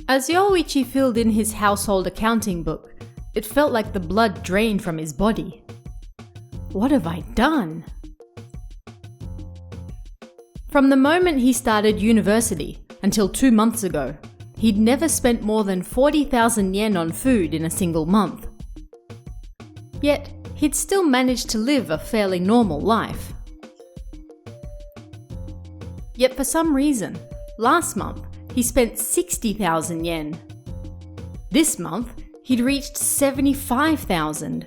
As Yoichi filled in his household accounting book, it felt like the blood drained from his body. What have I done? From the moment he started university until 2 months ago, he'd never spent more than 40,000 yen on food in a single month. Yet, he'd still managed to live a fairly normal life. Yet for some reason, last month, he spent 60,000 yen. This month, he'd reached 75,000.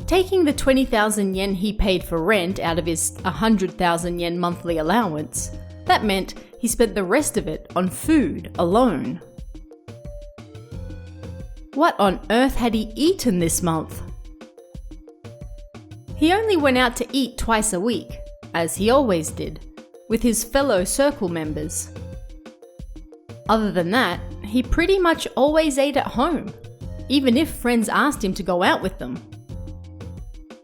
Taking the 20,000 yen he paid for rent out of his 100,000 yen monthly allowance, that meant he spent the rest of it on food alone. What on earth had he eaten this month? He only went out to eat twice a week, as he always did, with his fellow circle members. Other than that, he pretty much always ate at home, even if friends asked him to go out with them.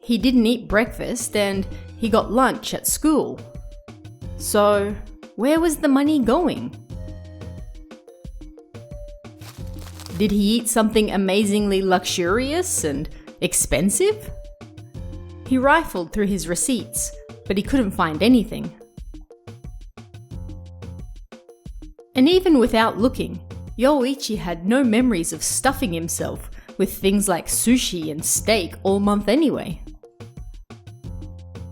He didn't eat breakfast and he got lunch at school. So, where was the money going? Did he eat something amazingly luxurious and expensive? He rifled through his receipts, but he couldn't find anything. And even without looking, Yoichi had no memories of stuffing himself with things like sushi and steak all month anyway.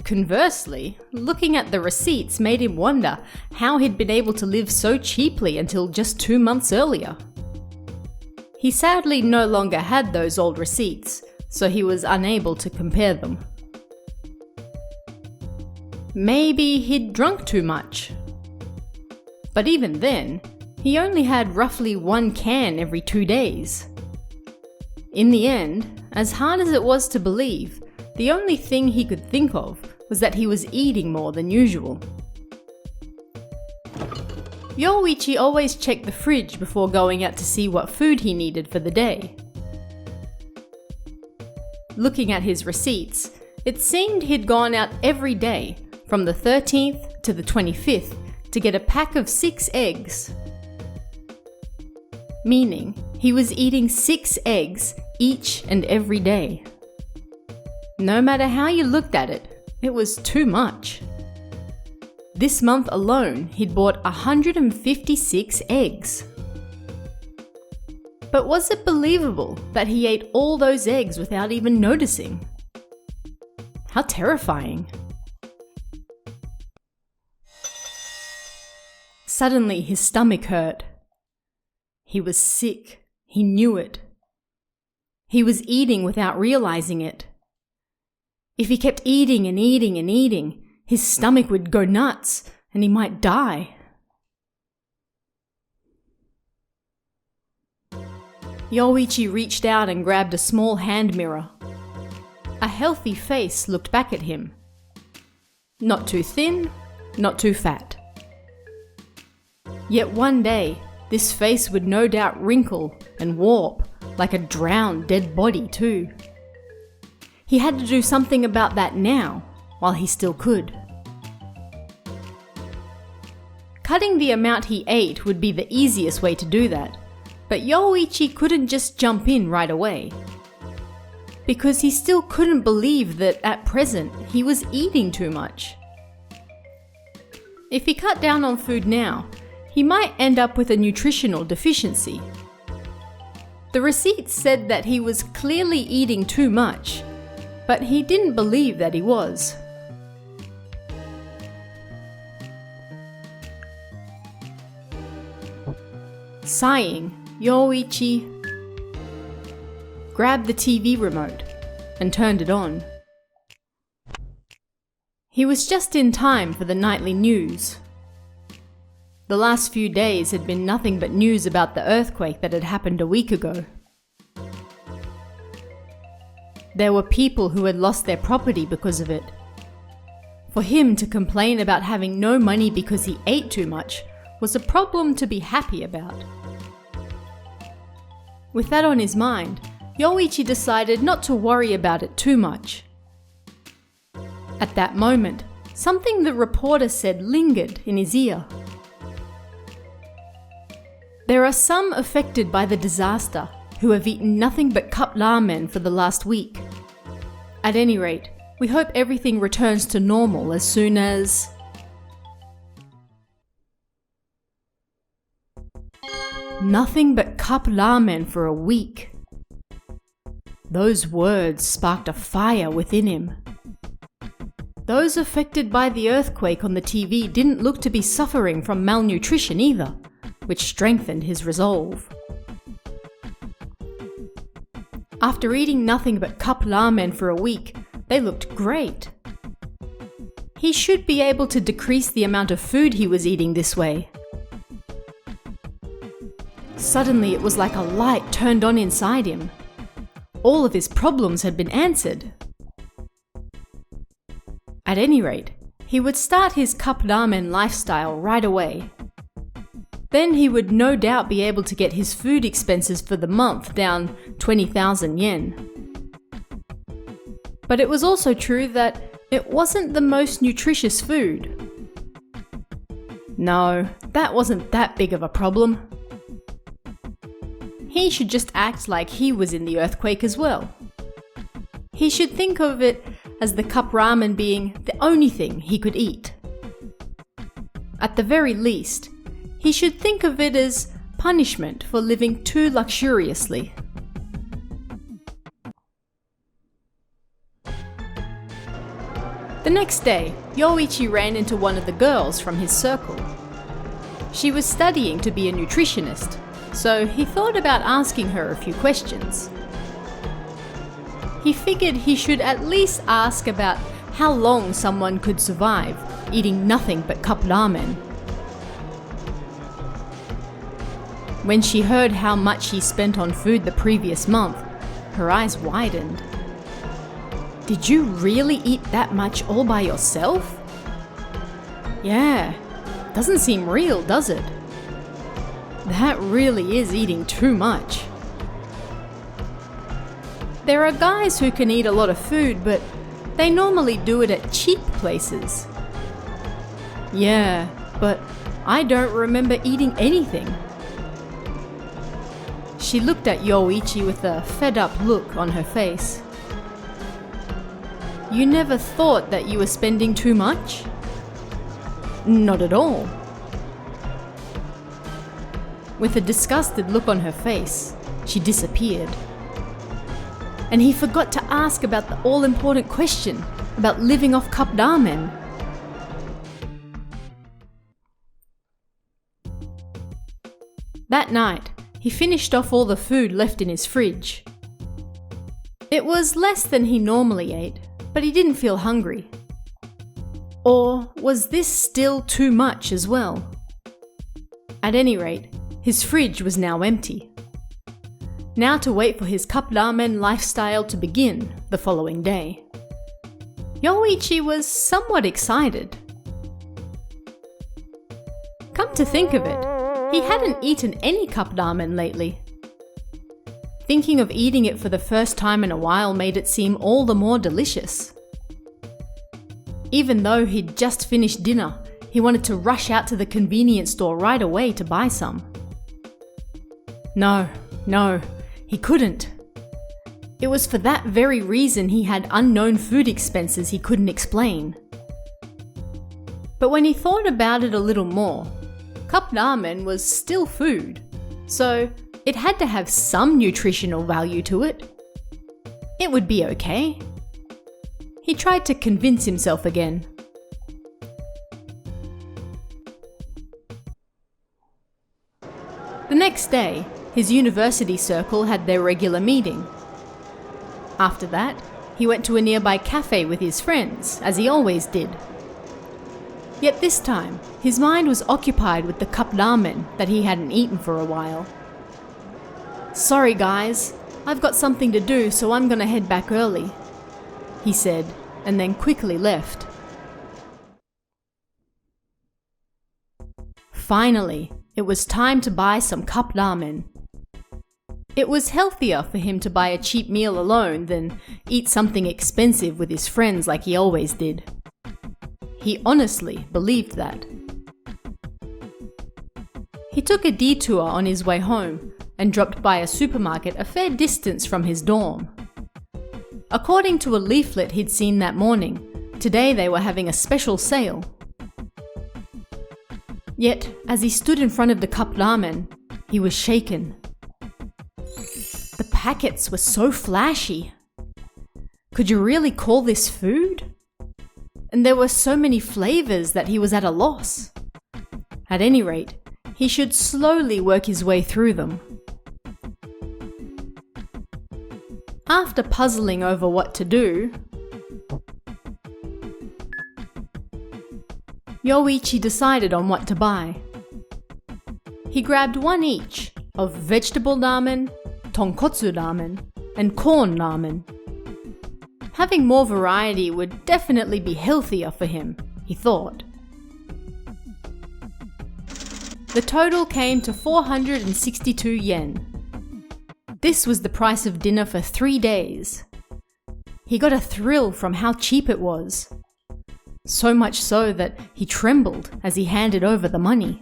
Conversely, looking at the receipts made him wonder how he'd been able to live so cheaply until just 2 months earlier. He sadly no longer had those old receipts, so he was unable to compare them. Maybe he'd drunk too much. But even then, he only had roughly 1 can every 2 days. In the end, as hard as it was to believe, the only thing he could think of was that he was eating more than usual. Yoichi always checked the fridge before going out to see what food he needed for the day. Looking at his receipts, it seemed he'd gone out every day, from the 13th to the 25th, to get a pack of 6 eggs. Meaning, he was eating 6 eggs each and every day. No matter how you looked at it, it was too much. This month alone, he'd bought 156 eggs. But was it believable that he ate all those eggs without even noticing? How terrifying. Suddenly, his stomach hurt. He was sick. He knew it. He was eating without realizing it. If he kept eating and eating and eating, his stomach would go nuts and he might die. Yoichi reached out and grabbed a small hand mirror. A healthy face looked back at him. Not too thin, not too fat. Yet one day, this face would no doubt wrinkle and warp like a drowned dead body too. He had to do something about that now, while he still could. Cutting the amount he ate would be the easiest way to do that, but Yoichi couldn't just jump in right away. Because he still couldn't believe that at present he was eating too much. If he cut down on food now, he might end up with a nutritional deficiency. The receipts said that he was clearly eating too much, but he didn't believe that he was. Sighing, Yoichi grabbed the TV remote and turned it on. He was just in time for the nightly news. The last few days had been nothing but news about the earthquake that had happened a week ago. There were people who had lost their property because of it. For him to complain about having no money because he ate too much was a problem to be happy about. With that on his mind, Yoichi decided not to worry about it too much. At that moment, something the reporter said lingered in his ear. There are some affected by the disaster who have eaten nothing but cup ramen for the last week. At any rate, we hope everything returns to normal as soon as... Nothing but cup ramen for a week. Those words sparked a fire within him. Those affected by the earthquake on the TV didn't look to be suffering from malnutrition either, which strengthened his resolve. After eating nothing but cup ramen for a week, they looked great. He should be able to decrease the amount of food he was eating this way. Suddenly it was like a light turned on inside him. All of his problems had been answered. At any rate, he would start his cup ramen lifestyle right away. Then he would no doubt be able to get his food expenses for the month down 20,000 yen. But it was also true that it wasn't the most nutritious food. No, that wasn't that big of a problem. He should just act like he was in the earthquake as well. He should think of it as the cup ramen being the only thing he could eat. At the very least, he should think of it as punishment for living too luxuriously. The next day, Yoichi ran into one of the girls from his circle. She was studying to be a nutritionist, so he thought about asking her a few questions. He figured he should at least ask about how long someone could survive eating nothing but cup ramen. When she heard how much he spent on food the previous month, her eyes widened. Did you really eat that much all by yourself? Yeah, doesn't seem real, does it? That really is eating too much. There are guys who can eat a lot of food, but they normally do it at cheap places. Yeah, but I don't remember eating anything. She looked at Yoichi with a fed-up look on her face. You never thought that you were spending too much? Not at all. With a disgusted look on her face, she disappeared. And he forgot to ask about the all-important question about living off cup ramen. That night, he finished off all the food left in his fridge. It was less than he normally ate, but he didn't feel hungry. Or was this still too much as well? At any rate, his fridge was now empty. Now to wait for his cup ramen lifestyle to begin the following day. Yoichi was somewhat excited. Come to think of it, he hadn't eaten any cup ramen lately. Thinking of eating it for the first time in a while made it seem all the more delicious. Even though he'd just finished dinner, he wanted to rush out to the convenience store right away to buy some. No, he couldn't. It was for that very reason he had unknown food expenses he couldn't explain. But when he thought about it a little more, cup ramen was still food, so it had to have some nutritional value to it. It would be okay. He tried to convince himself again. The next day, his university circle had their regular meeting. After that, he went to a nearby cafe with his friends, as he always did. Yet this time, his mind was occupied with the cup ramen that he hadn't eaten for a while. Sorry guys, I've got something to do, so I'm gonna head back early, he said, and then quickly left. Finally, it was time to buy some cup ramen. It was healthier for him to buy a cheap meal alone than eat something expensive with his friends like he always did. He honestly believed that. He took a detour on his way home and dropped by a supermarket a fair distance from his dorm. According to a leaflet he'd seen that morning, today they were having a special sale. Yet, as he stood in front of the cup ramen, he was shaken. The packets were so flashy. Could you really call this food? And there were so many flavors that he was at a loss. At any rate, he should slowly work his way through them. After puzzling over what to do, Yoichi decided on what to buy. He grabbed one each of vegetable ramen, tonkotsu ramen, and corn ramen. Having more variety would definitely be healthier for him, he thought. The total came to 462 yen. This was the price of dinner for 3 days. He got a thrill from how cheap it was. So much so that he trembled as he handed over the money.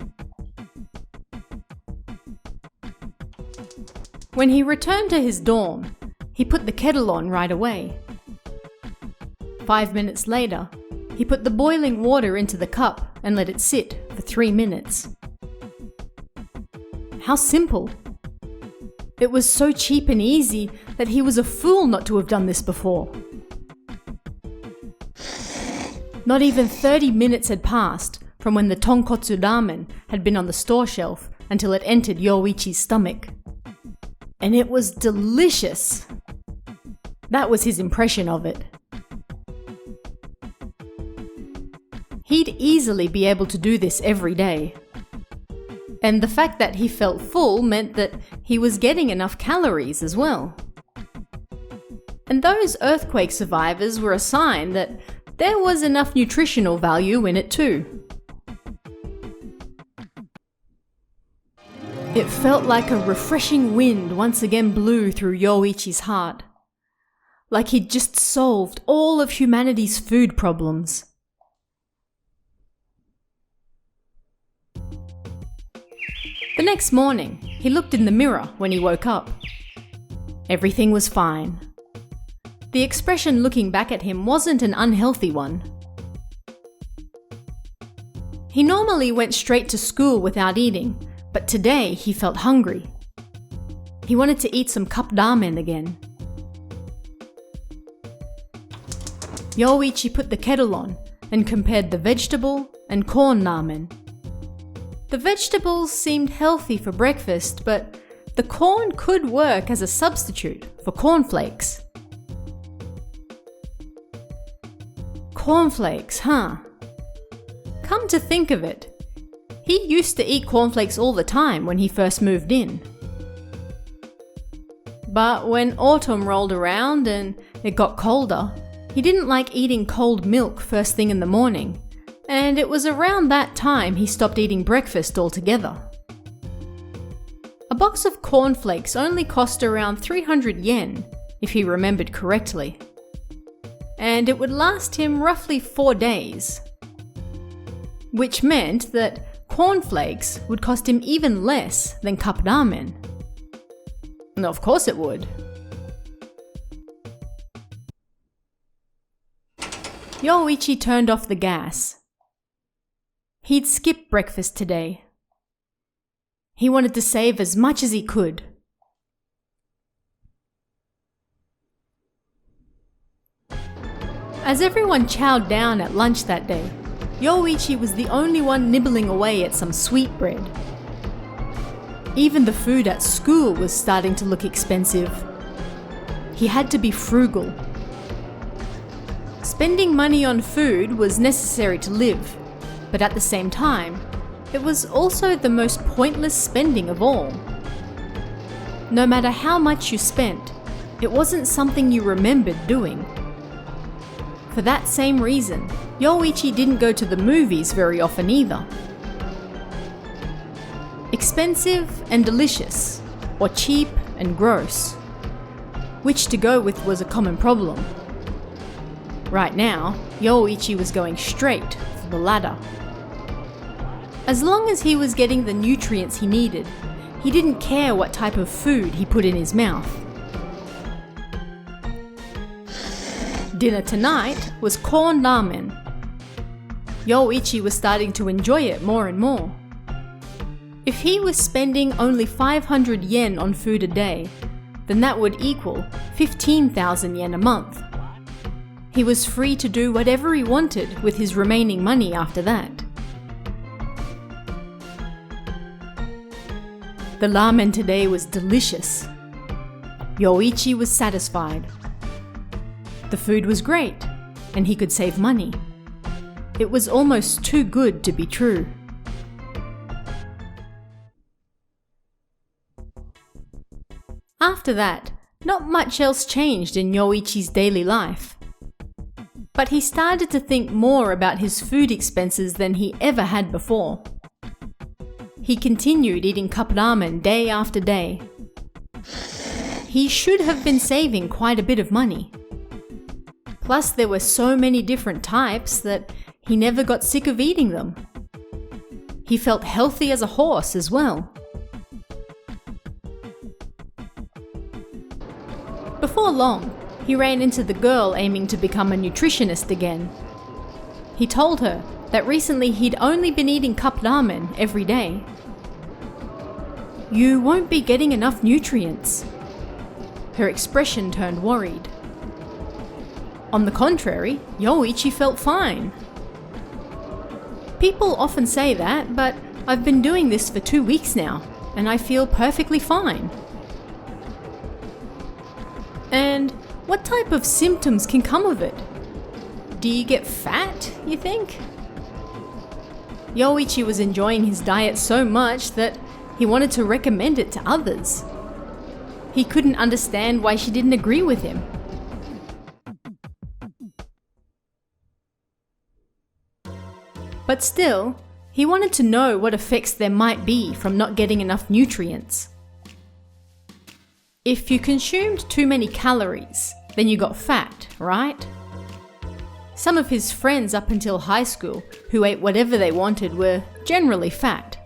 When he returned to his dorm, he put the kettle on right away. 5 minutes later, he put the boiling water into the cup and let it sit for 3 minutes. How simple! It was so cheap and easy that he was a fool not to have done this before. Not even 30 minutes had passed from when the tonkotsu ramen had been on the store shelf until it entered Yoichi's stomach. And it was delicious! That was his impression of it. He'd easily be able to do this every day. And the fact that he felt full meant that he was getting enough calories as well. And those earthquake survivors were a sign that there was enough nutritional value in it too. It felt like a refreshing wind once again blew through Yoichi's heart. Like he'd just solved all of humanity's food problems. The next morning, he looked in the mirror when he woke up. Everything was fine. The expression looking back at him wasn't an unhealthy one. He normally went straight to school without eating, but today he felt hungry. He wanted to eat some cup ramen again. Yoichi put the kettle on and compared the vegetable and corn ramen. The vegetables seemed healthy for breakfast, but the corn could work as a substitute for cornflakes. Cornflakes, huh? Come to think of it, he used to eat cornflakes all the time when he first moved in. But when autumn rolled around and it got colder, he didn't like eating cold milk first thing in the morning. And it was around that time he stopped eating breakfast altogether. A box of cornflakes only cost around 300 yen, if he remembered correctly. And it would last him roughly 4 days. Which meant that cornflakes would cost him even less than cup ramen. And of course it would. Yoichi turned off the gas. He'd skip breakfast today. He wanted to save as much as he could. As everyone chowed down at lunch that day, Yoichi was the only one nibbling away at some sweetbread. Even the food at school was starting to look expensive. He had to be frugal. Spending money on food was necessary to live. But at the same time, it was also the most pointless spending of all. No matter how much you spent, it wasn't something you remembered doing. For that same reason, Yoichi didn't go to the movies very often either. Expensive and delicious, or cheap and gross. Which to go with was a common problem. Right now, Yoichi was going straight for the latter. As long as he was getting the nutrients he needed, he didn't care what type of food he put in his mouth. Dinner tonight was corn ramen. Yoichi was starting to enjoy it more and more. If he was spending only 500 yen on food a day, then that would equal 15,000 yen a month. He was free to do whatever he wanted with his remaining money after that. The ramen today was delicious. Yoichi was satisfied. The food was great, and he could save money. It was almost too good to be true. After that, not much else changed in Yoichi's daily life. But he started to think more about his food expenses than he ever had before. He continued eating cup ramen day after day. He should have been saving quite a bit of money. Plus, there were so many different types that he never got sick of eating them. He felt healthy as a horse as well. Before long, he ran into the girl aiming to become a nutritionist again. He told her that recently he'd only been eating cup ramen every day. "You won't be getting enough nutrients." Her expression turned worried. On the contrary, Yoichi felt fine. "People often say that, but I've been doing this for 2 weeks now, and I feel perfectly fine." And what type of symptoms can come of it? Do you get fat, you think? Yoichi was enjoying his diet so much that he wanted to recommend it to others. He couldn't understand why she didn't agree with him. But still, he wanted to know what effects there might be from not getting enough nutrients. If you consumed too many calories, then you got fat, right? Some of his friends up until high school who ate whatever they wanted were generally fat.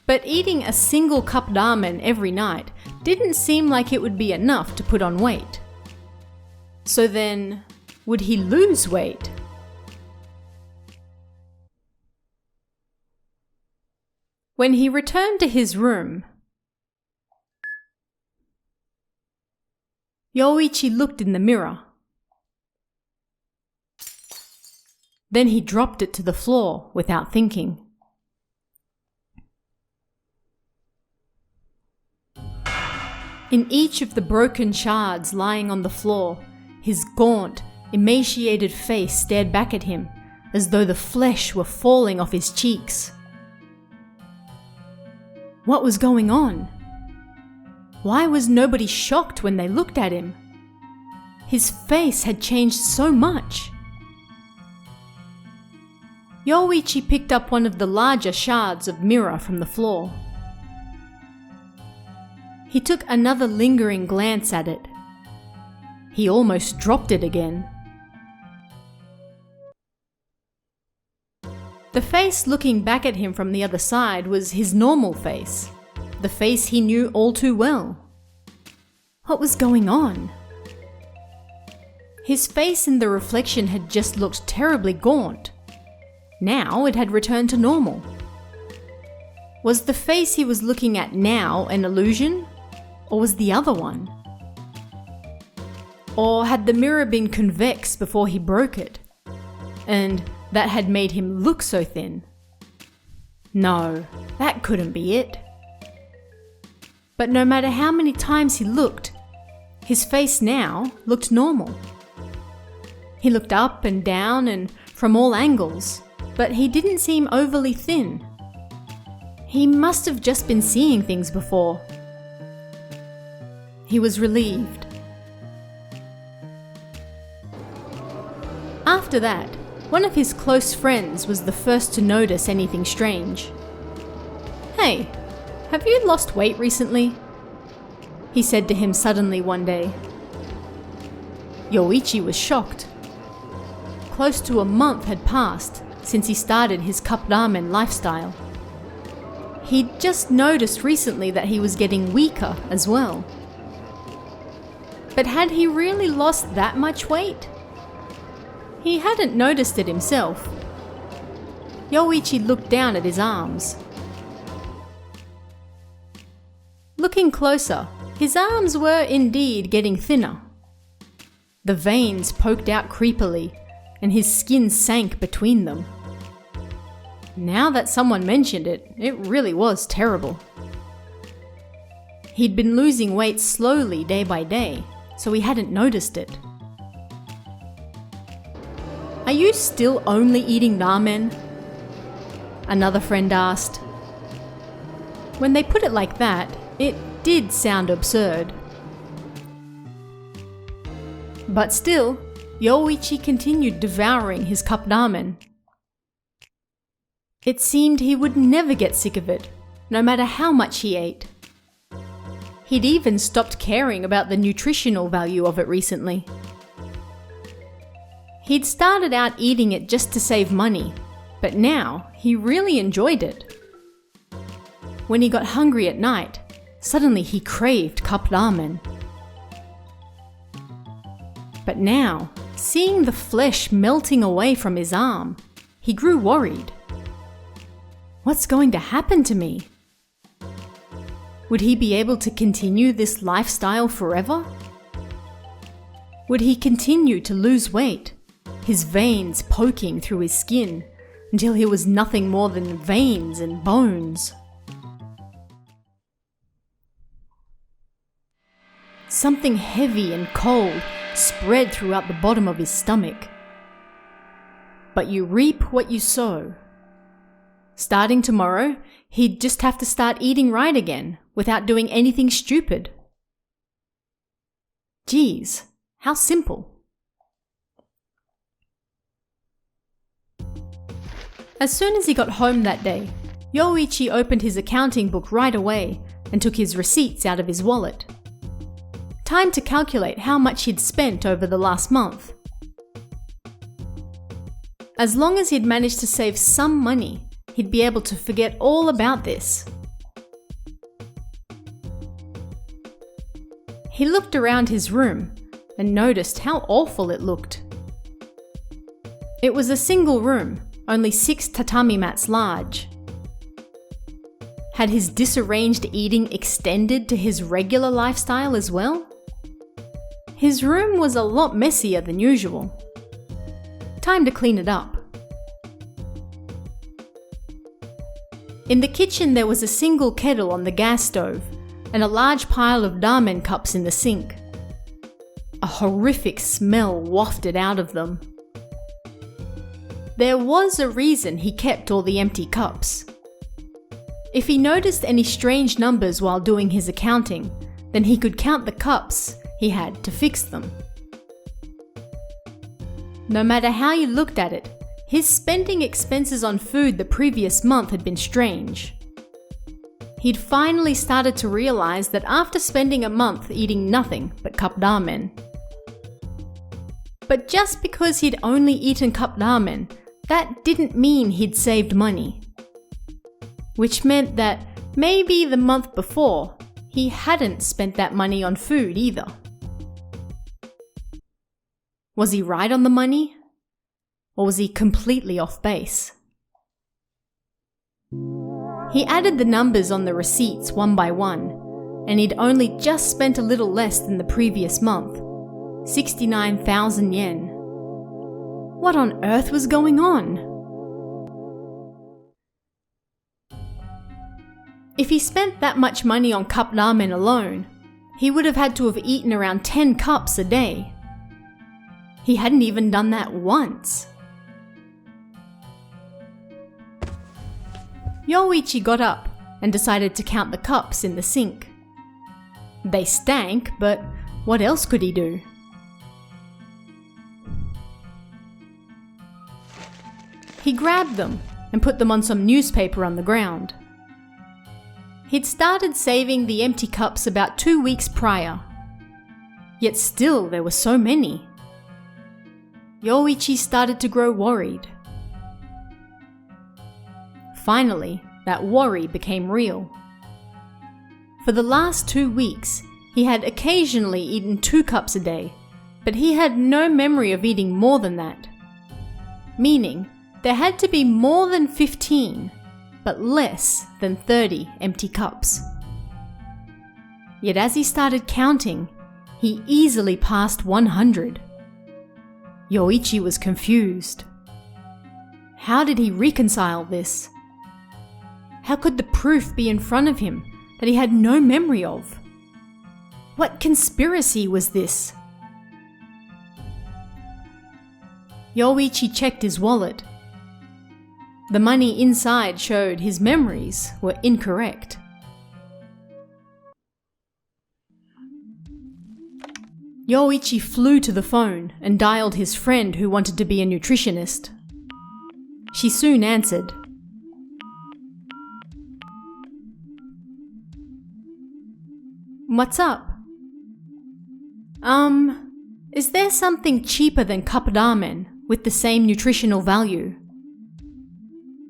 But eating a single cup ramen every night didn't seem like it would be enough to put on weight. So then, would he lose weight? When he returned to his room, Yoichi looked in the mirror. Then he dropped it to the floor without thinking. In each of the broken shards lying on the floor, his gaunt, emaciated face stared back at him, as though the flesh were falling off his cheeks. What was going on? Why was nobody shocked when they looked at him? His face had changed so much. Yoichi picked up one of the larger shards of mirror from the floor. He took another lingering glance at it. He almost dropped it again. The face looking back at him from the other side was his normal face, the face he knew all too well. What was going on? His face in the reflection had just looked terribly gaunt. Now it had returned to normal. Was the face he was looking at now an illusion, or was the other one? Or had the mirror been convex before he broke it, and that had made him look so thin? No, that couldn't be it. But no matter how many times he looked, his face now looked normal. He looked up and down and from all angles, but he didn't seem overly thin. He must have just been seeing things before. He was relieved. After that, one of his close friends was the first to notice anything strange. "Hey, have you lost weight recently?" he said to him suddenly one day. Yoichi was shocked. Close to a month had passed, since he started his cup ramen lifestyle. He'd just noticed recently that he was getting weaker as well. But had he really lost that much weight? He hadn't noticed it himself. Yoichi looked down at his arms. Looking closer, his arms were indeed getting thinner. The veins poked out creepily, and his skin sank between them. Now that someone mentioned it, it really was terrible. He'd been losing weight slowly day by day, so he hadn't noticed it. "Are you still only eating ramen?" another friend asked. When they put it like that, it did sound absurd. But still, Yoichi continued devouring his cup ramen. It seemed he would never get sick of it, no matter how much he ate. He'd even stopped caring about the nutritional value of it recently. He'd started out eating it just to save money, but now he really enjoyed it. When he got hungry at night, suddenly he craved cup ramen. But now, seeing the flesh melting away from his arm, he grew worried. What's going to happen to me? Would he be able to continue this lifestyle forever? Would he continue to lose weight, his veins poking through his skin until he was nothing more than veins and bones? Something heavy and cold spread throughout the bottom of his stomach. But you reap what you sow. Starting tomorrow, he'd just have to start eating right again without doing anything stupid. Geez, how simple. As soon as he got home that day, Yoichi opened his accounting book right away and took his receipts out of his wallet. Time to calculate how much he'd spent over the last month. As long as he'd managed to save some money, he'd be able to forget all about this. He looked around his room and noticed how awful it looked. It was a single room, only 6 tatami mats large. Had his disarranged eating extended to his regular lifestyle as well? His room was a lot messier than usual. Time to clean it up. In the kitchen there was a single kettle on the gas stove and a large pile of ramen cups in the sink. A horrific smell wafted out of them. There was a reason he kept all the empty cups. If he noticed any strange numbers while doing his accounting, then he could count the cups he had to fix them. No matter how you looked at it, his spending expenses on food the previous month had been strange. He'd finally started to realize that after spending a month eating nothing but cup ramen. But just because he'd only eaten cup ramen, that didn't mean he'd saved money. Which meant that maybe the month before, he hadn't spent that money on food either. Was he right on the money? Or was he completely off base? He added the numbers on the receipts one by one, and he'd only just spent a little less than the previous month, 69,000 yen. What on earth was going on? If he spent that much money on cup ramen alone, he would have had to have eaten around 10 cups a day. He hadn't even done that once. Yoichi got up and decided to count the cups in the sink. They stank, but what else could he do? He grabbed them and put them on some newspaper on the ground. He'd started saving the empty cups about 2 weeks prior. Yet still there were so many. Yoichi started to grow worried. Finally, that worry became real. For the last 2 weeks, he had occasionally eaten 2 cups a day, but he had no memory of eating more than that. Meaning, there had to be more than 15, but less than 30 empty cups. Yet as he started counting, he easily passed 100. Yoichi was confused. How did he reconcile this? How could the proof be in front of him that he had no memory of? What conspiracy was this? Yoichi checked his wallet. The money inside showed his memories were incorrect. Yoichi flew to the phone and dialed his friend who wanted to be a nutritionist. She soon answered. "What's up?" Is there something cheaper than cup ramen with the same nutritional value?"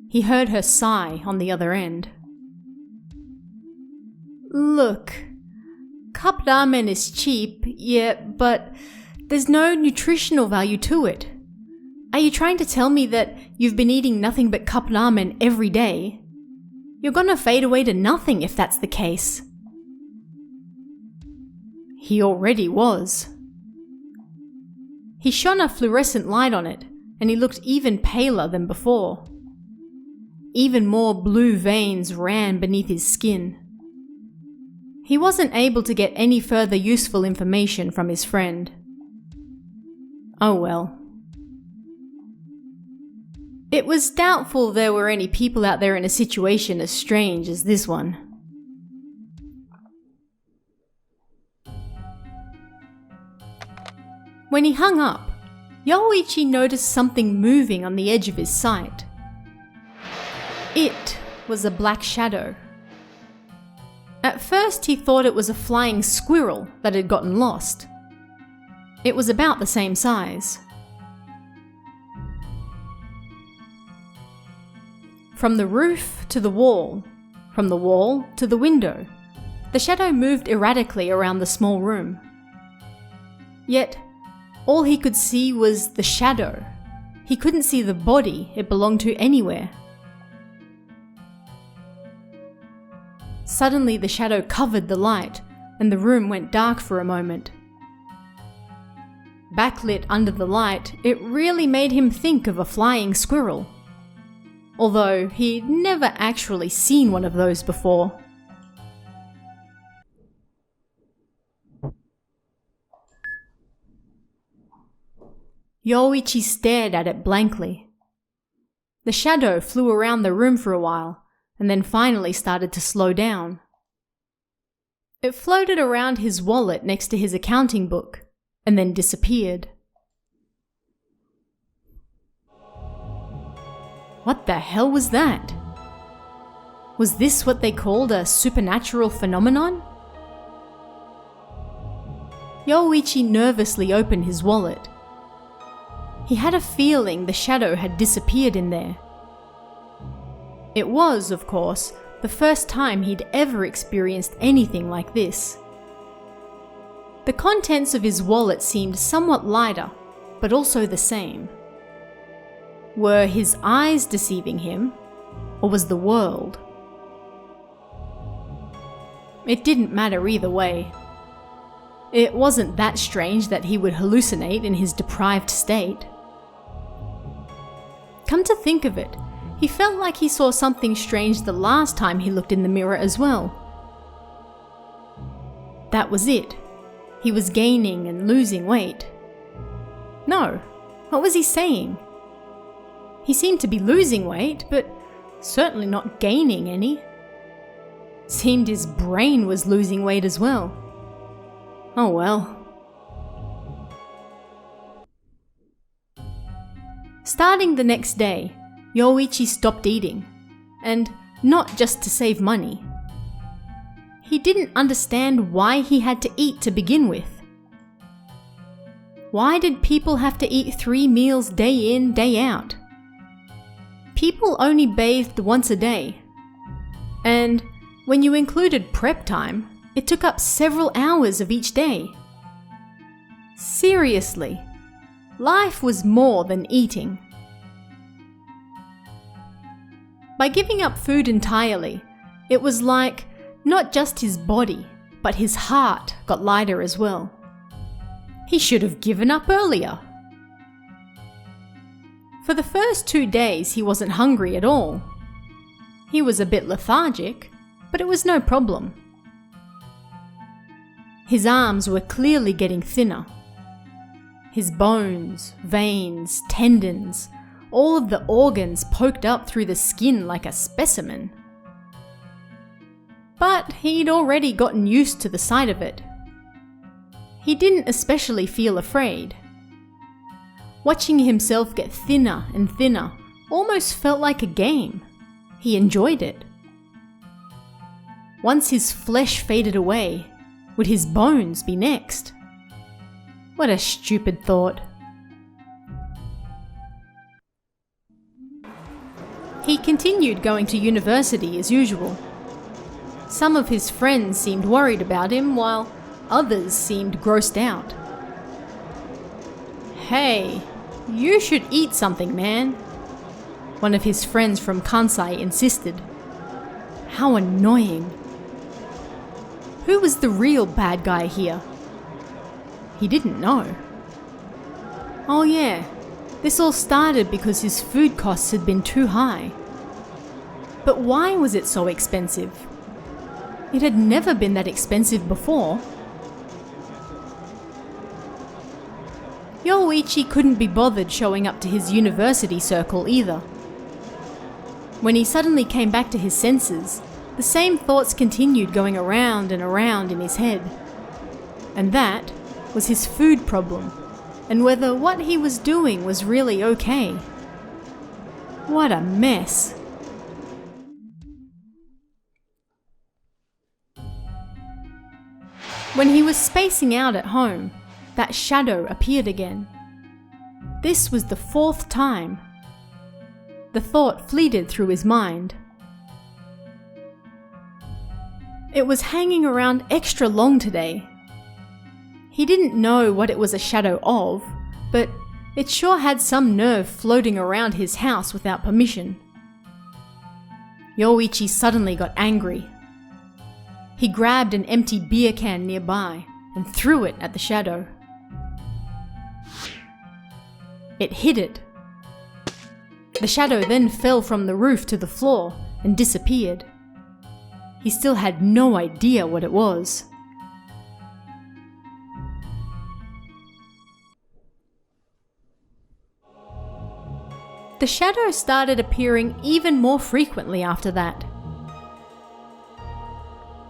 He heard her sigh on the other end. "Look, cup ramen is cheap, yeah, but there's no nutritional value to it. Are you trying to tell me that you've been eating nothing but cup ramen every day? You're gonna fade away to nothing if that's the case." He already was. He shone a fluorescent light on it, and he looked even paler than before. Even more blue veins ran beneath his skin. He wasn't able to get any further useful information from his friend. Oh well. It was doubtful there were any people out there in a situation as strange as this one. When he hung up, Yoichi noticed something moving on the edge of his sight. It was a black shadow. At first he thought it was a flying squirrel that had gotten lost. It was about the same size. From the roof to the wall, from the wall to the window, the shadow moved erratically around the small room. Yet, all he could see was the shadow. He couldn't see the body it belonged to anywhere. Suddenly the shadow covered the light, and the room went dark for a moment. Backlit under the light, it really made him think of a flying squirrel. Although he'd never actually seen one of those before. Yoichi stared at it blankly. The shadow flew around the room for a while, and then finally started to slow down. It floated around his wallet next to his accounting book, and then disappeared. What the hell was that? Was this what they called a supernatural phenomenon? Yoichi nervously opened his wallet. He had a feeling the shadow had disappeared in there. It was, of course, the first time he'd ever experienced anything like this. The contents of his wallet seemed somewhat lighter, but also the same. Were his eyes deceiving him, or was the world? It didn't matter either way. It wasn't that strange that he would hallucinate in his deprived state. Come to think of it, he felt like he saw something strange the last time he looked in the mirror as well. That was it. He was gaining and losing weight. No, what was he saying? He seemed to be losing weight, but certainly not gaining any. Seemed his brain was losing weight as well. Oh well. Starting the next day, Yoichi stopped eating, and not just to save money. He didn't understand why he had to eat to begin with. Why did people have to eat 3 meals day in, day out? people only bathed once a day. And when you included prep time, it took up several hours of each day. Seriously, life was more than eating. By giving up food entirely, it was like not just his body, but his heart got lighter as well. He should have given up earlier. For the first 2 days, he wasn't hungry at all. He was a bit lethargic, but it was no problem. His arms were clearly getting thinner. His bones, veins, tendons, all of the organs poked up through the skin like a specimen. But he'd already gotten used to the sight of it. He didn't especially feel afraid. Watching himself get thinner and thinner almost felt like a game. He enjoyed it. Once his flesh faded away, would his bones be next? What a stupid thought. He continued going to university as usual. Some of his friends seemed worried about him, while others seemed grossed out. "Hey, you should eat something, man," one of his friends from Kansai insisted. How annoying. Who was the real bad guy here? He didn't know. Oh yeah, this all started because his food costs had been too high. But why was it so expensive? It had never been that expensive before. Yoichi couldn't be bothered showing up to his university circle either. When he suddenly came back to his senses, the same thoughts continued going around and around in his head. And that was his food problem, and whether what he was doing was really okay. What a mess. When he was spacing out at home, that shadow appeared again. This was the 4th time. The thought fleeted through his mind. It was hanging around extra long today. He didn't know what it was a shadow of, but it sure had some nerve floating around his house without permission. Yoichi suddenly got angry. He grabbed an empty beer can nearby and threw it at the shadow. It hit it. The shadow then fell from the roof to the floor and disappeared. He still had no idea what it was. The shadow started appearing even more frequently after that.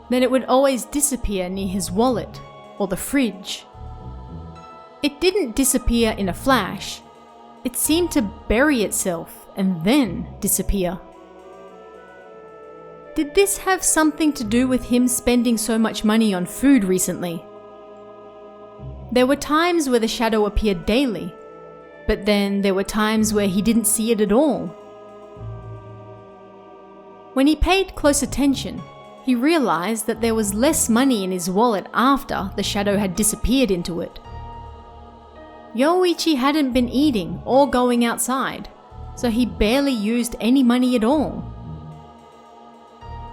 Then it would always disappear near his wallet or the fridge. It didn't disappear in a flash. It seemed to bury itself and then disappear. Did this have something to do with him spending so much money on food recently? There were times where the shadow appeared daily, but then there were times where he didn't see it at all. When he paid close attention, he realized that there was less money in his wallet after the shadow had disappeared into it. Yoichi hadn't been eating or going outside, so he barely used any money at all.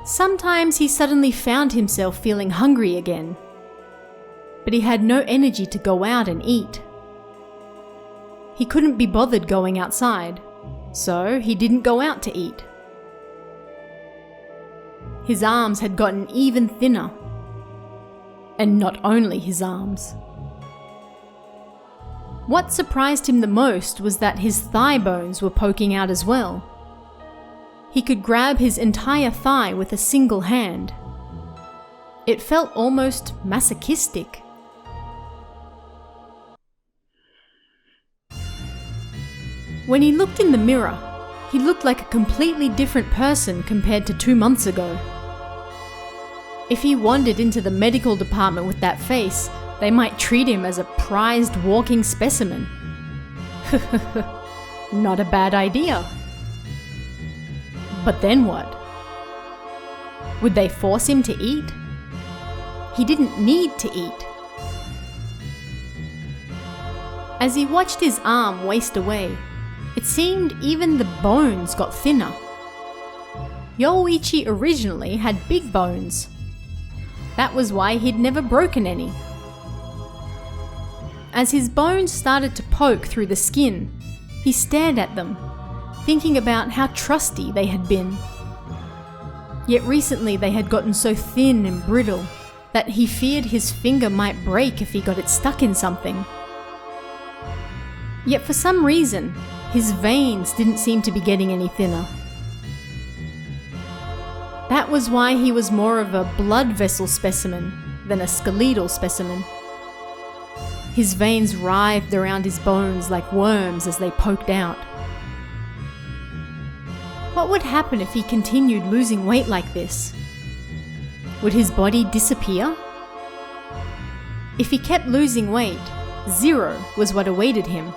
Sometimes he suddenly found himself feeling hungry again, but he had no energy to go out and eat. He couldn't be bothered going outside, so he didn't go out to eat. His arms had gotten even thinner. And not only his arms. What surprised him the most was that his thigh bones were poking out as well. He could grab his entire thigh with a single hand. It felt almost masochistic. When he looked in the mirror, he looked like a completely different person compared to 2 months ago. If he wandered into the medical department with that face, they might treat him as a prized walking specimen. Not a bad idea. But then what? Would they force him to eat? He didn't need to eat. As he watched his arm waste away, it seemed even the bones got thinner. Yoichi originally had big bones. That was why he'd never broken any. As his bones started to poke through the skin, he stared at them, thinking about how trusty they had been. Yet recently they had gotten so thin and brittle that he feared his finger might break if he got it stuck in something. Yet for some reason, his veins didn't seem to be getting any thinner. That was why he was more of a blood vessel specimen than a skeletal specimen. His veins writhed around his bones like worms as they poked out. What would happen if he continued losing weight like this? Would his body disappear? If he kept losing weight, 0 was what awaited him,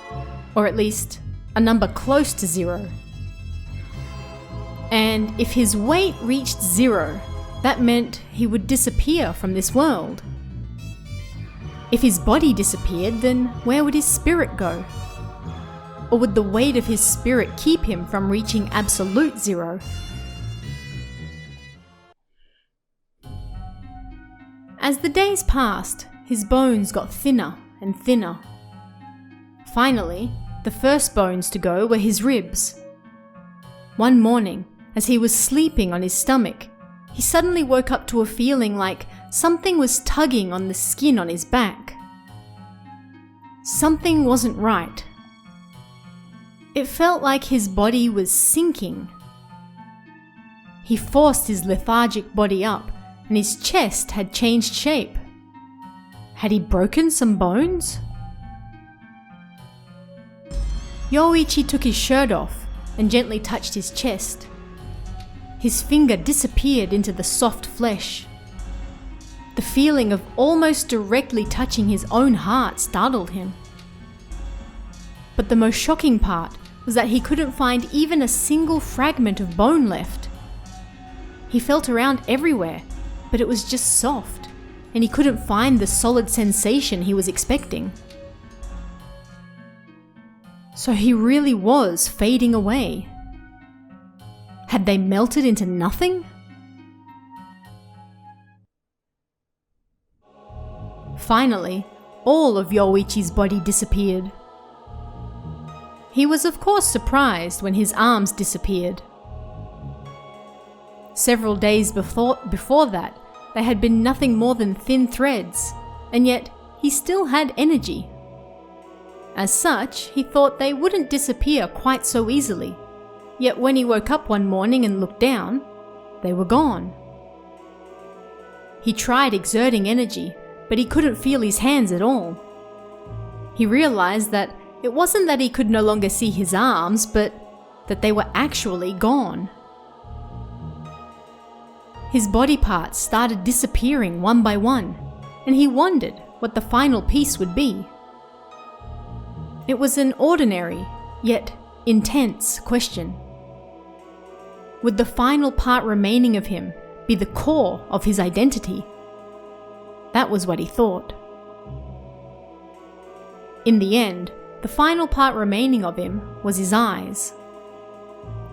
or at least a number close to 0. And if his weight reached 0, that meant he would disappear from this world. If his body disappeared, then where would his spirit go? Or would the weight of his spirit keep him from reaching absolute 0? As the days passed, his bones got thinner and thinner. Finally, the first bones to go were his ribs. One morning, as he was sleeping on his stomach, he suddenly woke up to a feeling like something was tugging on the skin on his back. Something wasn't right. It felt like his body was sinking. He forced his lethargic body up, and his chest had changed shape. Had he broken some bones? Yoichi took his shirt off and gently touched his chest. His finger disappeared into the soft flesh. The feeling of almost directly touching his own heart startled him. But the most shocking part was that he couldn't find even a single fragment of bone left. He felt around everywhere, but it was just soft, and he couldn't find the solid sensation he was expecting. So he really was fading away. Had they melted into nothing? Finally, all of Yoichi's body disappeared. He was of course surprised when his arms disappeared. Several days before that, they had been nothing more than thin threads, and yet he still had energy. As such, he thought they wouldn't disappear quite so easily. Yet when he woke up one morning and looked down, they were gone. He tried exerting energy, but he couldn't feel his hands at all. He realized that it wasn't that he could no longer see his arms, but that they were actually gone. His body parts started disappearing one by one, and he wondered what the final piece would be. It was an ordinary, yet intense question. Would the final part remaining of him be the core of his identity? That was what he thought. In the end, the final part remaining of him was his eyes.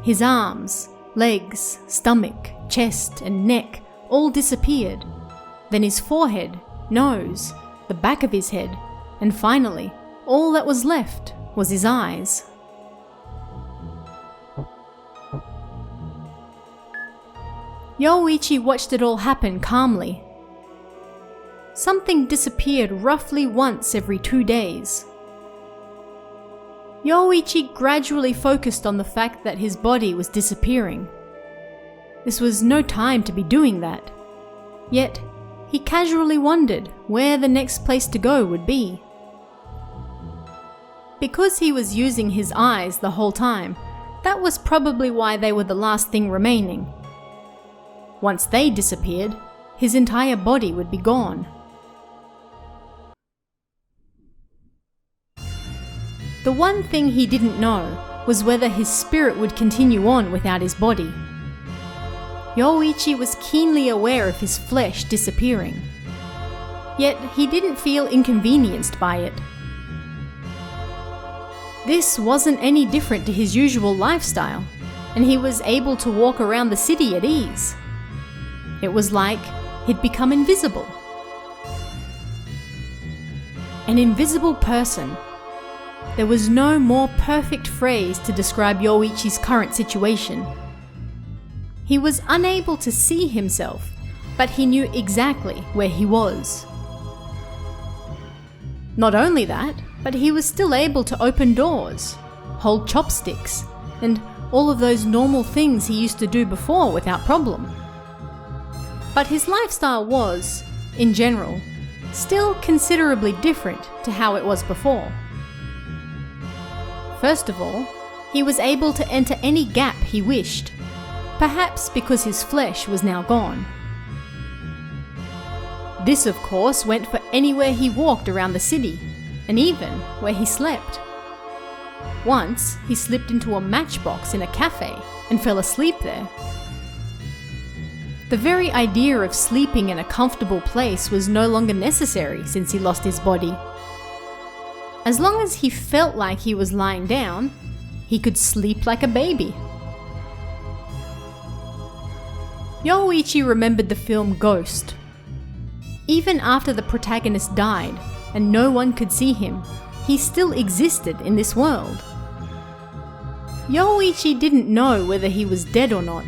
His arms, legs, stomach, chest, and neck all disappeared. Then his forehead, nose, the back of his head, and finally, all that was left was his eyes. Yoichi watched it all happen calmly. Something disappeared roughly once every 2 days. Yoichi gradually focused on the fact that his body was disappearing. This was no time to be doing that. Yet, he casually wondered where the next place to go would be. Because he was using his eyes the whole time, that was probably why they were the last thing remaining. Once they disappeared, his entire body would be gone. The one thing he didn't know was whether his spirit would continue on without his body. Yoichi was keenly aware of his flesh disappearing. Yet he didn't feel inconvenienced by it. This wasn't any different to his usual lifestyle, and he was able to walk around the city at ease. It was like he'd become invisible. An invisible person. There was no more perfect phrase to describe Yoichi's current situation. He was unable to see himself, but he knew exactly where he was. Not only that, but he was still able to open doors, hold chopsticks, and all of those normal things he used to do before without problem. But his lifestyle was, in general, still considerably different to how it was before. First of all, he was able to enter any gap he wished, perhaps because his flesh was now gone. This, of course, went for anywhere he walked around the city, and even where he slept. Once, he slipped into a matchbox in a cafe and fell asleep there. The very idea of sleeping in a comfortable place was no longer necessary since he lost his body. As long as he felt like he was lying down, he could sleep like a baby. Yoichi remembered the film Ghost. Even after the protagonist died and no one could see him, he still existed in this world. Yoichi didn't know whether he was dead or not.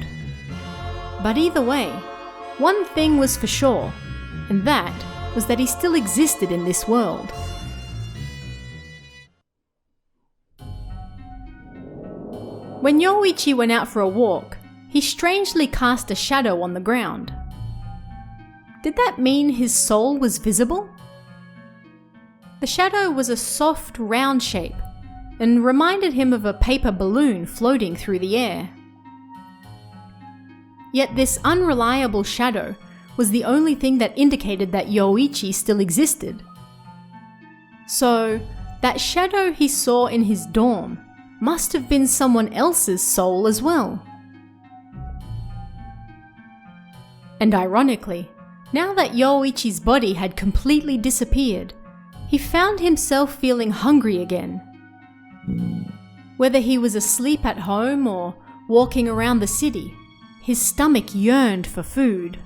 But either way, one thing was for sure, and that was that he still existed in this world. When Yoichi went out for a walk, he strangely cast a shadow on the ground. Did that mean his soul was visible? The shadow was a soft, round shape, and reminded him of a paper balloon floating through the air. Yet this unreliable shadow was the only thing that indicated that Yoichi still existed. So, that shadow he saw in his dorm must have been someone else's soul as well. And ironically, now that Yoichi's body had completely disappeared, he found himself feeling hungry again. Whether he was asleep at home or walking around the city, his stomach yearned for food.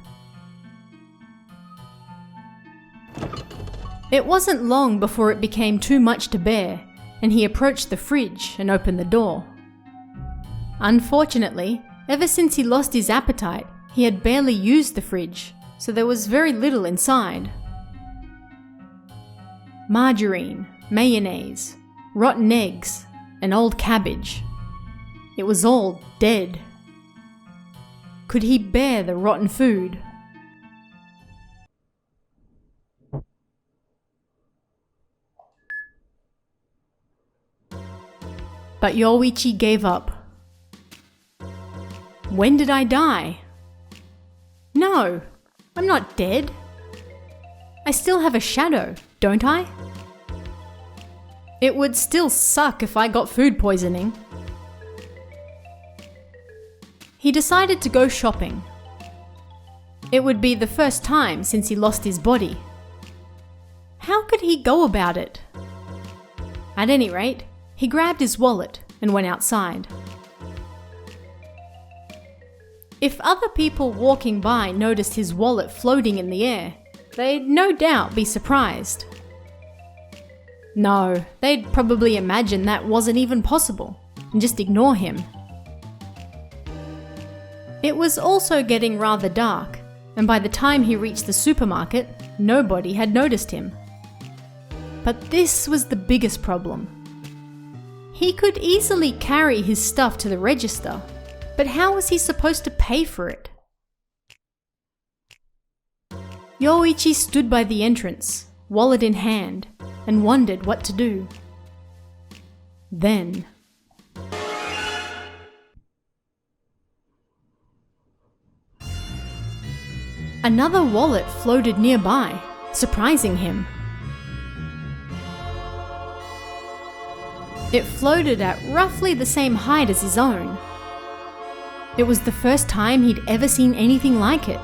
It wasn't long before it became too much to bear, and he approached the fridge and opened the door. Unfortunately, ever since he lost his appetite, he had barely used the fridge, so there was very little inside. Margarine, mayonnaise, rotten eggs, and old cabbage. It was all dead. Could he bear the rotten food? But Yoichi gave up. When did I die? No, I'm not dead. I still have a shadow, don't I? It would still suck if I got food poisoning. He decided to go shopping. It would be the first time since he lost his body. How could he go about it? At any rate, he grabbed his wallet and went outside. If other people walking by noticed his wallet floating in the air, they'd no doubt be surprised. No, they'd probably imagine that wasn't even possible and just ignore him. It was also getting rather dark, and by the time he reached the supermarket, nobody had noticed him. But this was the biggest problem. He could easily carry his stuff to the register, but how was he supposed to pay for it? Yoichi stood by the entrance, wallet in hand, and wondered what to do. Then another wallet floated nearby, surprising him. It floated at roughly the same height as his own. It was the first time he'd ever seen anything like it.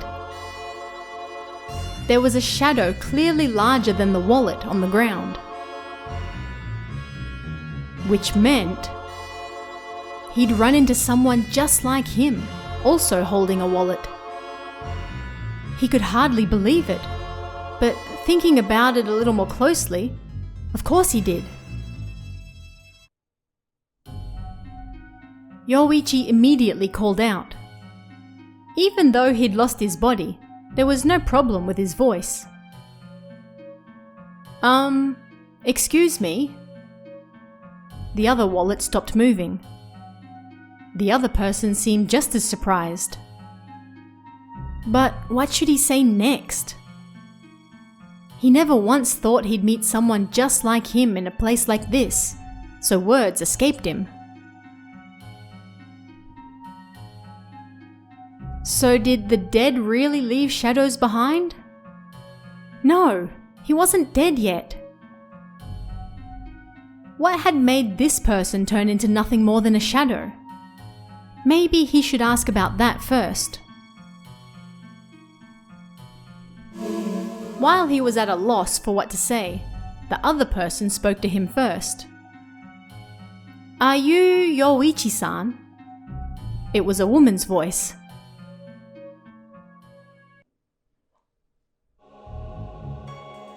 There was a shadow clearly larger than the wallet on the ground, which meant he'd run into someone just like him, also holding a wallet. He could hardly believe it, but thinking about it a little more closely, of course he did. Yoichi immediately called out. Even though he'd lost his body, there was no problem with his voice. Excuse me? The other wallet stopped moving. The other person seemed just as surprised. But what should he say next? He never once thought he'd meet someone just like him in a place like this, so words escaped him. So did the dead really leave shadows behind? No, he wasn't dead yet. What had made this person turn into nothing more than a shadow? Maybe he should ask about that first. While he was at a loss for what to say, the other person spoke to him first. "Are you Yoichi-san?" It was a woman's voice.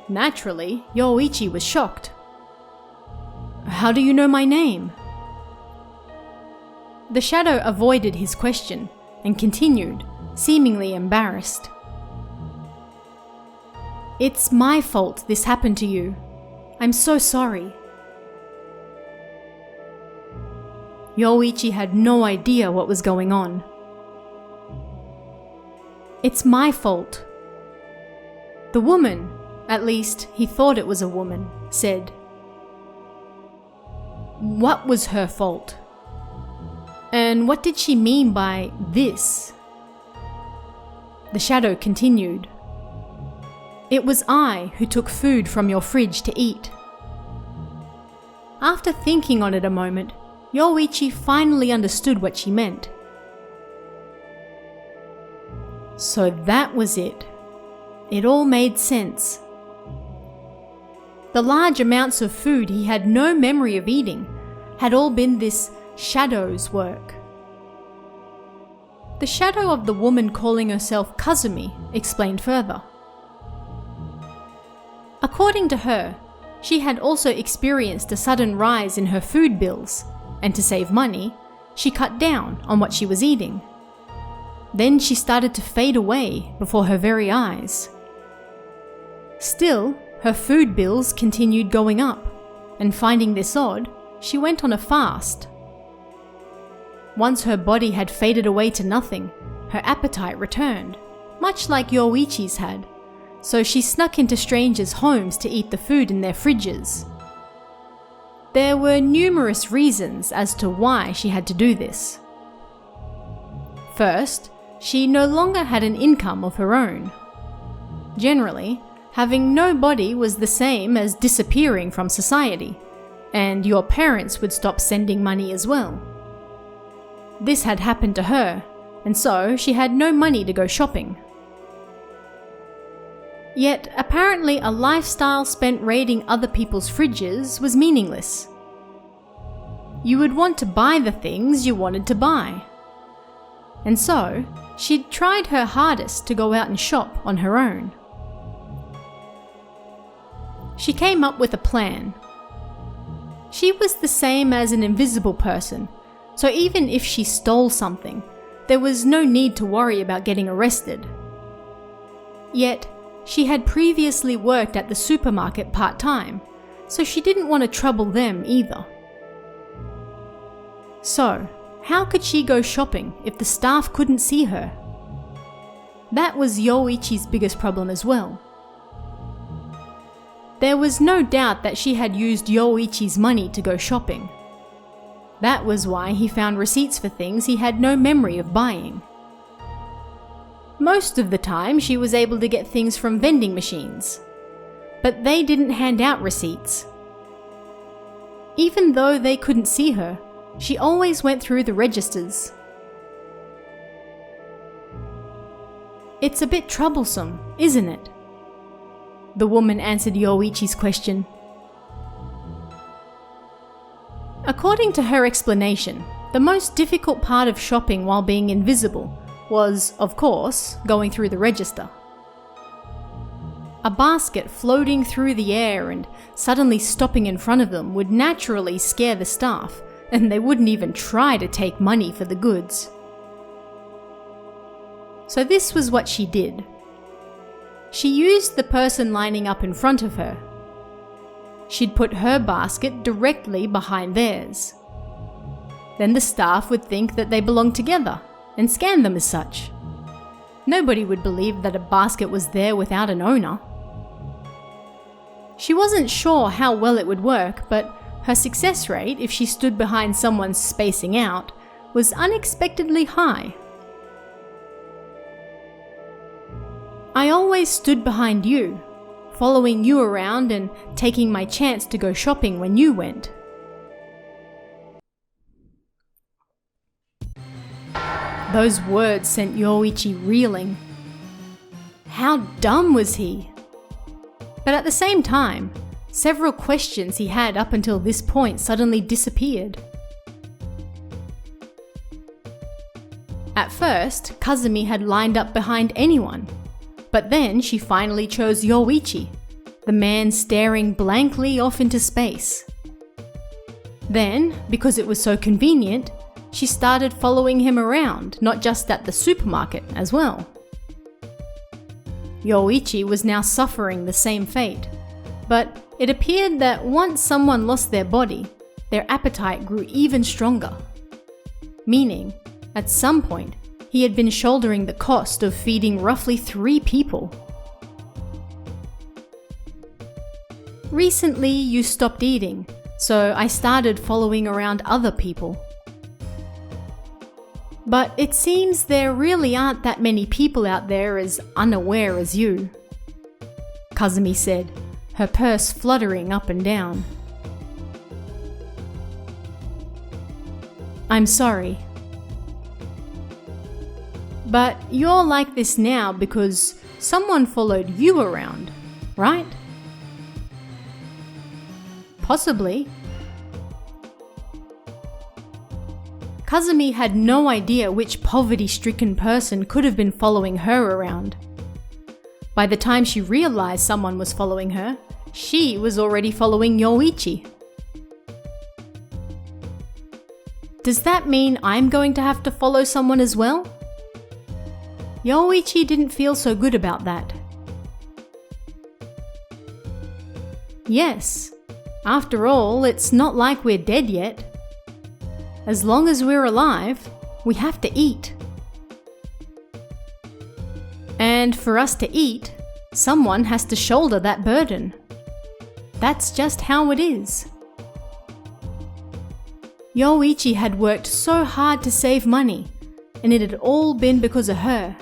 Naturally, Yoichi was shocked. "How do you know my name?" The shadow avoided his question and continued, seemingly embarrassed. "It's my fault this happened to you. I'm so sorry." Yoichi had no idea what was going on. "It's my fault." The woman, at least he thought it was a woman, said. What was her fault? And what did she mean by this? The shadow continued. "It was I who took food from your fridge to eat." After thinking on it a moment, Yoichi finally understood what she meant. So that was it. It all made sense. The large amounts of food he had no memory of eating had all been this shadow's work. The shadow of the woman calling herself Kazumi explained further. According to her, she had also experienced a sudden rise in her food bills, and to save money, she cut down on what she was eating. Then she started to fade away before her very eyes. Still, her food bills continued going up, and finding this odd, she went on a fast. Once her body had faded away to nothing, her appetite returned, much like Yoichi's had, so she snuck into strangers' homes to eat the food in their fridges. There were numerous reasons as to why she had to do this. First, she no longer had an income of her own. Generally, having no body was the same as disappearing from society, and your parents would stop sending money as well. This had happened to her, and so she had no money to go shopping. Yet, apparently a lifestyle spent raiding other people's fridges was meaningless. You would want to buy the things you wanted to buy. And so, she'd tried her hardest to go out and shop on her own. She came up with a plan. She was the same as an invisible person, so even if she stole something, there was no need to worry about getting arrested. Yet, she had previously worked at the supermarket part-time, so she didn't want to trouble them either. So, how could she go shopping if the staff couldn't see her? That was Yoichi's biggest problem as well. There was no doubt that she had used Yoichi's money to go shopping. That was why he found receipts for things he had no memory of buying. Most of the time, she was able to get things from vending machines, but they didn't hand out receipts. Even though they couldn't see her, she always went through the registers. It's a bit troublesome, isn't it? The woman answered Yoichi's question. According to her explanation, the most difficult part of shopping while being invisible was, of course, going through the register. A basket floating through the air and suddenly stopping in front of them would naturally scare the staff, and they wouldn't even try to take money for the goods. So this was what she did. She used the person lining up in front of her. She'd put her basket directly behind theirs. Then the staff would think that they belonged together and scan them as such. Nobody would believe that a basket was there without an owner. She wasn't sure how well it would work, but her success rate, if she stood behind someone spacing out, was unexpectedly high. I always stood behind you, following you around and taking my chance to go shopping when you went. Those words sent Yoichi reeling. How dumb was he? But at the same time, several questions he had up until this point suddenly disappeared. At first, Kazumi had lined up behind anyone, but then she finally chose Yoichi, the man staring blankly off into space. Then, because it was so convenient, she started following him around, not just at the supermarket as well. Yoichi was now suffering the same fate, but it appeared that once someone lost their body, their appetite grew even stronger. Meaning, at some point, he had been shouldering the cost of feeding roughly 3 people. Recently, you stopped eating, so I started following around other people. But it seems there really aren't that many people out there as unaware as you, Kazumi said, her purse fluttering up and down. I'm sorry. But you're like this now because someone followed you around, right? Possibly. Kazumi had no idea which poverty-stricken person could have been following her around. By the time she realized someone was following her, she was already following Yoichi. Does that mean I'm going to have to follow someone as well? Yoichi didn't feel so good about that. Yes, after all, it's not like we're dead yet. As long as we're alive, we have to eat. And for us to eat, someone has to shoulder that burden. That's just how it is. Yoichi had worked so hard to save money, and it had all been because of her.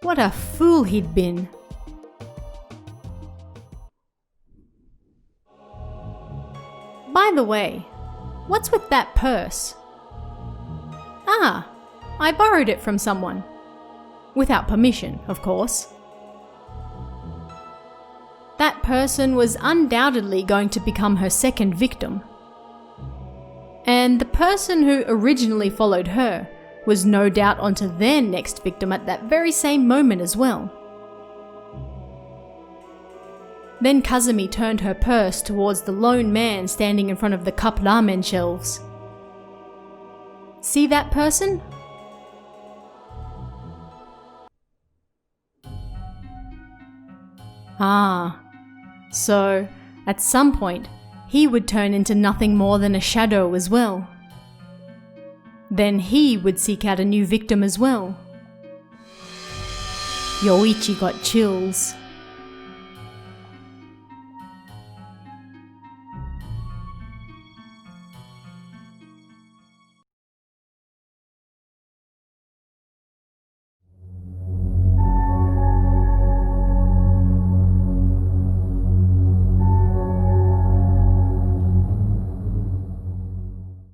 What a fool he'd been. By the way, what's with that purse? Ah, I borrowed it from someone. Without permission, of course. That person was undoubtedly going to become her second victim. And the person who originally followed her was no doubt onto their next victim at that very same moment as well. Then Kazumi turned her purse towards the lone man standing in front of the cup ramen shelves. See that person? Ah, so at some point he would turn into nothing more than a shadow as well. Then he would seek out a new victim as well. Yoichi got chills.